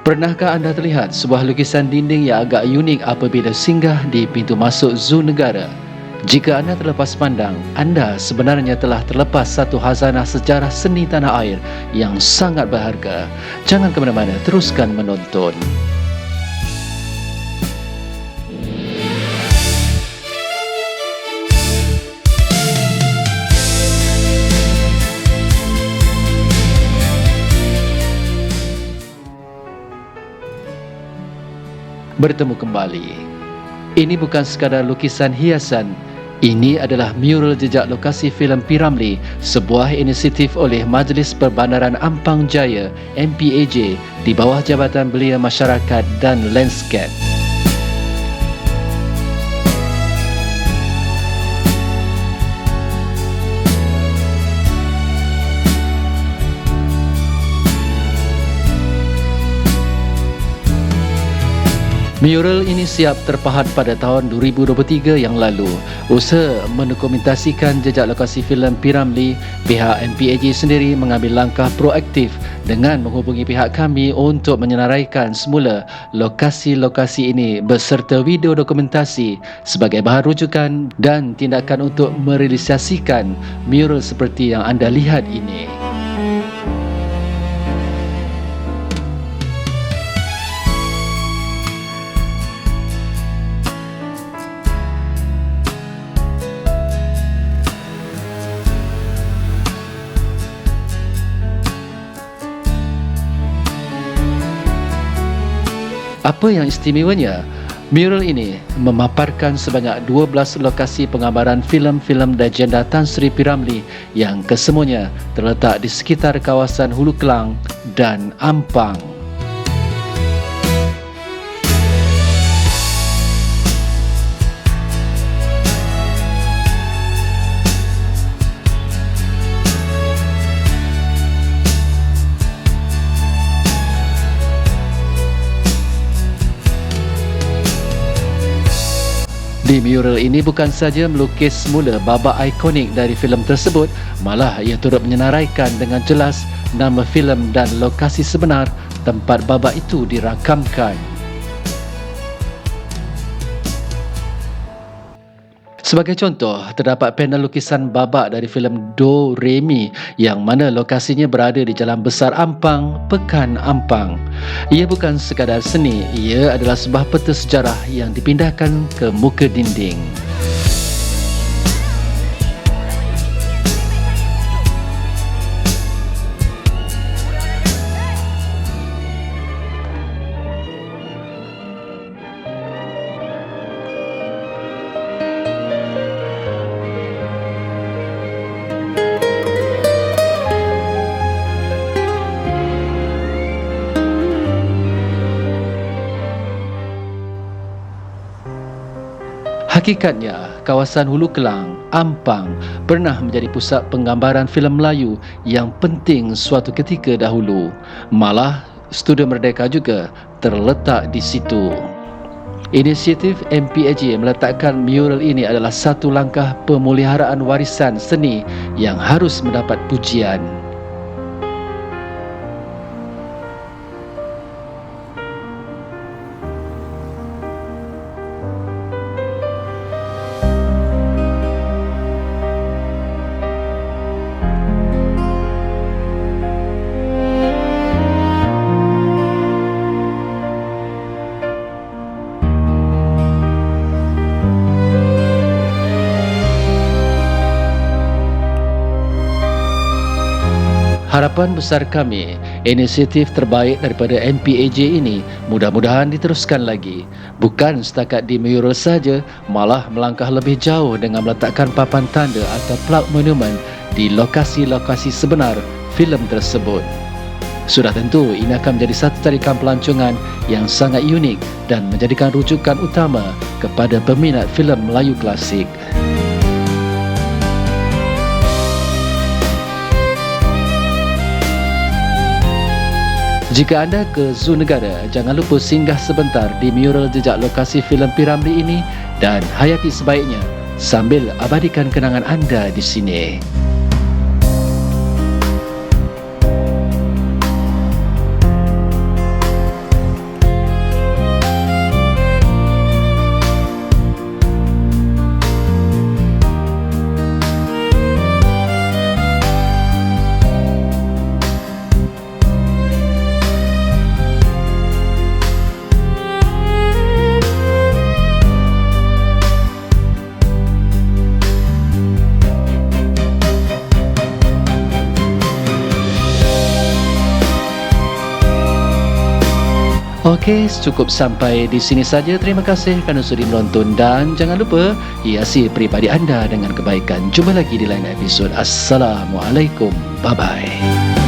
Pernahkah anda terlihat sebuah lukisan dinding yang agak unik apabila singgah di pintu masuk Zoo Negara? Jika anda terlepas pandang, anda sebenarnya telah terlepas satu khazanah sejarah seni tanah air yang sangat berharga. Jangan ke mana-mana, teruskan menonton. Bertemu kembali. Ini bukan sekadar lukisan hiasan. Ini adalah mural jejak lokasi filem P. Ramlee, sebuah inisiatif oleh Majlis Perbandaran Ampang Jaya (MPAJ) di bawah Jabatan Belia Masyarakat dan Landscape. Mural ini siap terpahat pada tahun 2023 yang lalu. Usaha mendokumentasikan jejak lokasi filem P. Ramlee, pihak MPAJ sendiri mengambil langkah proaktif dengan menghubungi pihak kami untuk menyenaraikan semula lokasi-lokasi ini beserta video dokumentasi sebagai bahan rujukan dan tindakan untuk merealisasikan mural seperti yang anda lihat ini. Apa yang istimewanya? Mural ini memaparkan sebanyak 12 lokasi penggambaran filem-filem legenda Tan Sri P. Ramlee yang kesemuanya terletak di sekitar kawasan Hulu Kelang dan Ampang. Di mural ini bukan saja melukis semula babak ikonik dari filem tersebut, malah ia turut menyenaraikan dengan jelas nama filem dan lokasi sebenar tempat babak itu dirakamkan. Sebagai contoh, terdapat panel lukisan babak dari filem Do Re Mi yang mana lokasinya berada di Jalan Besar Ampang, Pekan Ampang. Ia bukan sekadar seni, ia adalah sebuah peta sejarah yang dipindahkan ke muka dinding. Hakikatnya, kawasan Hulu Kelang, Ampang pernah menjadi pusat penggambaran filem Melayu yang penting suatu ketika dahulu. Malah, Studio Merdeka juga terletak di situ. Inisiatif MPAJ meletakkan mural ini adalah satu langkah pemeliharaan warisan seni yang harus mendapat pujian. Harapan besar kami, inisiatif terbaik daripada MPAJ ini mudah-mudahan diteruskan lagi. Bukan setakat di mural saja, malah melangkah lebih jauh dengan meletakkan papan tanda atau plak monumen di lokasi-lokasi sebenar filem tersebut. Sudah tentu ini akan menjadi satu tarikan pelancongan yang sangat unik dan menjadikan rujukan utama kepada peminat filem Melayu klasik. Jika anda ke Zoo Negara, jangan lupa singgah sebentar di mural jejak lokasi filem P. Ramlee ini dan hayati sebaiknya sambil abadikan kenangan anda di sini. Okey, cukup sampai di sini saja. Terima kasih kerana sudi menonton dan jangan lupa hiasi peribadi anda dengan kebaikan. Jumpa lagi di lain episod. Assalamualaikum. Bye-bye.